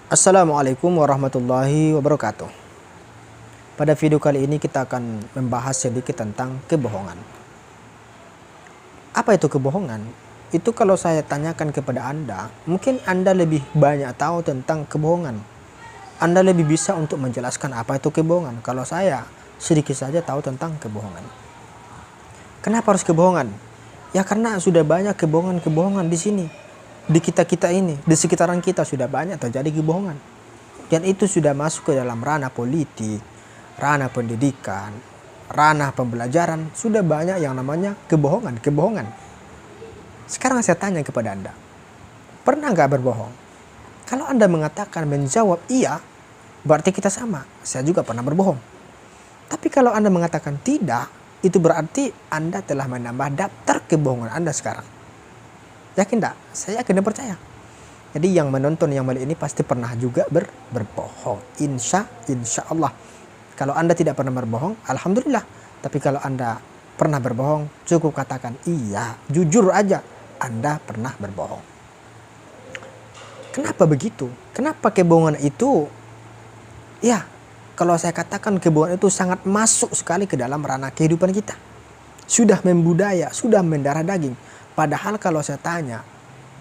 Assalamualaikum warahmatullahi wabarakatuh. Pada video kali ini kita akan membahas sedikit tentang kebohongan. Apa itu kebohongan? Itu kalau saya tanyakan kepada Anda, mungkin Anda lebih banyak tahu tentang kebohongan. Anda lebih bisa untuk menjelaskan apa itu kebohongan. Kalau saya sedikit saja tahu tentang kebohongan. Kenapa harus kebohongan? Ya karena sudah banyak kebohongan-kebohongan di sini. Di kita-kita ini, di sekitaran kita sudah banyak terjadi kebohongan. Dan itu sudah masuk ke dalam ranah politik, ranah pendidikan, ranah pembelajaran. Sudah banyak yang namanya kebohongan. Sekarang saya tanya kepada Anda, pernah nggak berbohong? Kalau Anda mengatakan menjawab iya, berarti kita sama. Saya juga pernah berbohong. Tapi kalau Anda mengatakan tidak, itu berarti Anda telah menambah daftar kebohongan Anda sekarang. Yakin tak? Saya yakin dan percaya. Jadi yang menonton yang melihat ini pasti pernah juga berbohong. Insya Allah. Kalau Anda tidak pernah berbohong, alhamdulillah. Tapi kalau Anda pernah berbohong, cukup katakan iya, jujur aja Anda pernah berbohong. Kenapa begitu? Kenapa kebohongan itu? Ya, kalau saya katakan kebohongan itu sangat masuk sekali ke dalam ranah kehidupan kita. Sudah membudaya, sudah mendarah daging. Padahal kalau saya tanya,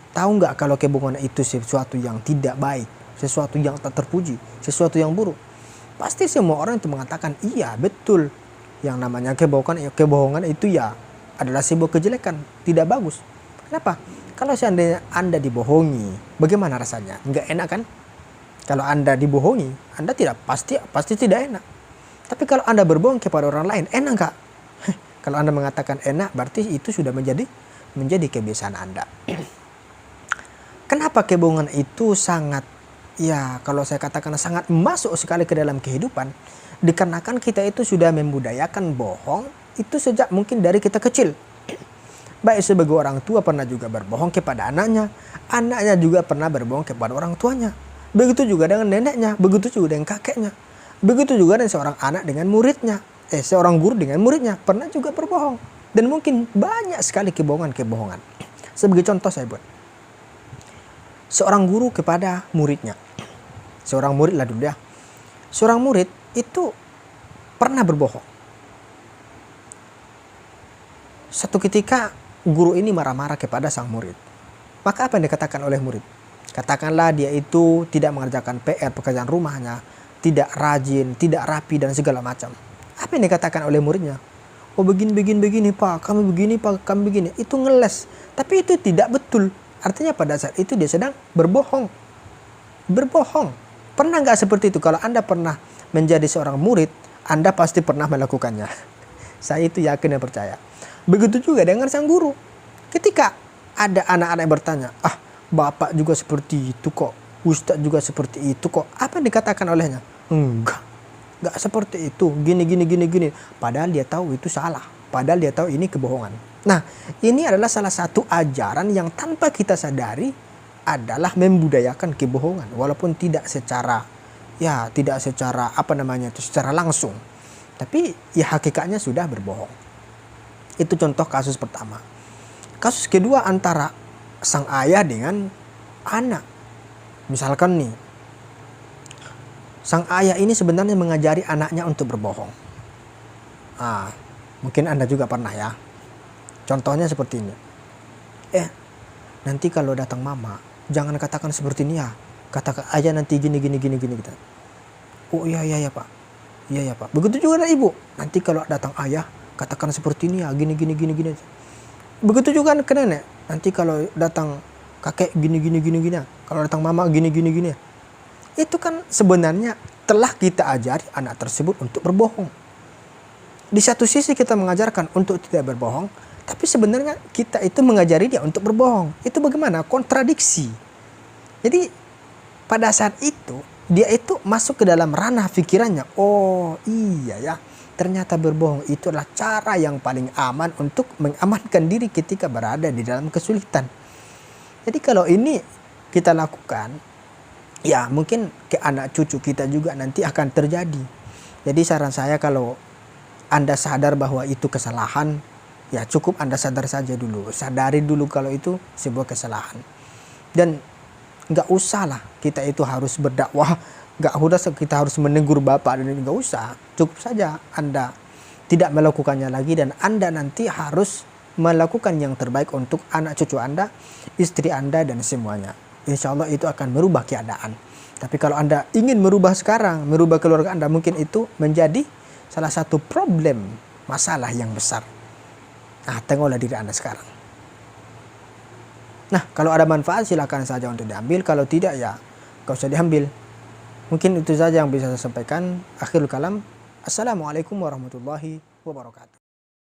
tahu nggak kalau kebohongan itu sesuatu yang tidak baik, sesuatu yang tak terpuji, sesuatu yang buruk? Pasti semua orang itu mengatakan iya betul. Yang namanya kebohongan itu ya adalah sebuah kejelekan, tidak bagus. Kenapa? Kalau seandainya Anda dibohongi, bagaimana rasanya? Nggak enak kan? Kalau Anda dibohongi, Anda tidak pasti tidak enak. Tapi kalau Anda berbohong kepada orang lain, enak nggak? Kalau Anda mengatakan enak, berarti itu sudah menjadi kebiasaan Anda. Kenapa kebohongan itu sangat, ya kalau saya katakan sangat masuk sekali ke dalam kehidupan? Dikarenakan kita itu sudah membudayakan bohong itu sejak mungkin dari kita kecil. Baik sebagai orang tua pernah juga berbohong kepada anaknya, anaknya juga pernah berbohong kepada orang tuanya. Begitu juga dengan neneknya, begitu juga dengan kakeknya. Begitu juga dengan seorang anak dengan muridnya, seorang guru dengan muridnya pernah juga berbohong. Dan mungkin banyak sekali kebohongan-kebohongan. Sebagai contoh saya buat. Seorang guru kepada muridnya. Seorang murid lah dulu ya. Seorang murid itu pernah berbohong. Satu ketika guru ini marah-marah kepada sang murid. Maka apa yang dikatakan oleh murid? Katakanlah dia itu tidak mengerjakan PR pekerjaan rumahnya. Tidak rajin, tidak rapi dan segala macam. Apa yang dikatakan oleh muridnya? Oh begini pak, kami begini pak, kami begini. Itu ngeles. Tapi itu tidak betul. Artinya pada saat itu dia sedang berbohong. Berbohong. Pernah nggak seperti itu? Kalau Anda pernah menjadi seorang murid, Anda pasti pernah melakukannya. Saya itu yakin dan percaya. Begitu juga dengan sang guru. Ketika ada anak-anak yang bertanya, bapak juga seperti itu kok. Ustadz juga seperti itu kok. Apa yang dikatakan olehnya? Enggak. Gak seperti itu, gini. Padahal dia tahu itu salah. Padahal dia tahu ini kebohongan. Nah, ini adalah salah satu ajaran yang tanpa kita sadari adalah membudayakan kebohongan. Walaupun tidak secara secara langsung. Tapi ya hakikatnya sudah berbohong. Itu contoh kasus pertama. Kasus kedua antara sang ayah dengan anak. Misalkan nih, sang ayah ini sebenarnya mengajari anaknya untuk berbohong. Mungkin Anda juga pernah ya. Contohnya seperti ini. Nanti kalau datang mama, jangan katakan seperti ini ya. Katakan aja nanti gini gitu. Oh iya pak. Iya pak. Begitu juga dengan ibu. Nanti kalau datang ayah, katakan seperti ini ya, gini. Begitu juga ke nenek. Nanti kalau datang kakek gini. Kalau datang mama gini. Itu kan sebenarnya telah kita ajari anak tersebut untuk berbohong. Di satu sisi kita mengajarkan untuk tidak berbohong, tapi sebenarnya kita itu mengajari dia untuk berbohong. Itu bagaimana? Kontradiksi. Jadi pada saat itu dia itu masuk ke dalam ranah pikirannya. Oh iya ya, ternyata berbohong itu adalah cara yang paling aman untuk mengamankan diri ketika berada di dalam kesulitan. Jadi kalau ini kita lakukan, ya mungkin ke anak cucu kita juga nanti akan terjadi. Jadi saran saya kalau Anda sadar bahwa itu kesalahan, ya cukup Anda sadar saja dulu. Sadari dulu kalau itu sebuah kesalahan. Dan Nggak usah lah kita itu harus berdakwah, nggak usah kita harus menegur bapak, dan nggak usah. Cukup saja Anda tidak melakukannya lagi, dan Anda nanti harus melakukan yang terbaik untuk anak cucu Anda, istri Anda, dan semuanya. Insya Allah itu akan merubah keadaan. Tapi kalau Anda ingin merubah sekarang, merubah keluarga Anda, mungkin itu menjadi salah satu problem, masalah yang besar. Nah, tengoklah diri Anda sekarang. Nah, kalau ada manfaat silakan saja untuk diambil, kalau tidak ya gak usah diambil. Mungkin itu saja yang bisa saya sampaikan. Akhirul kalam. Assalamualaikum warahmatullahi wabarakatuh.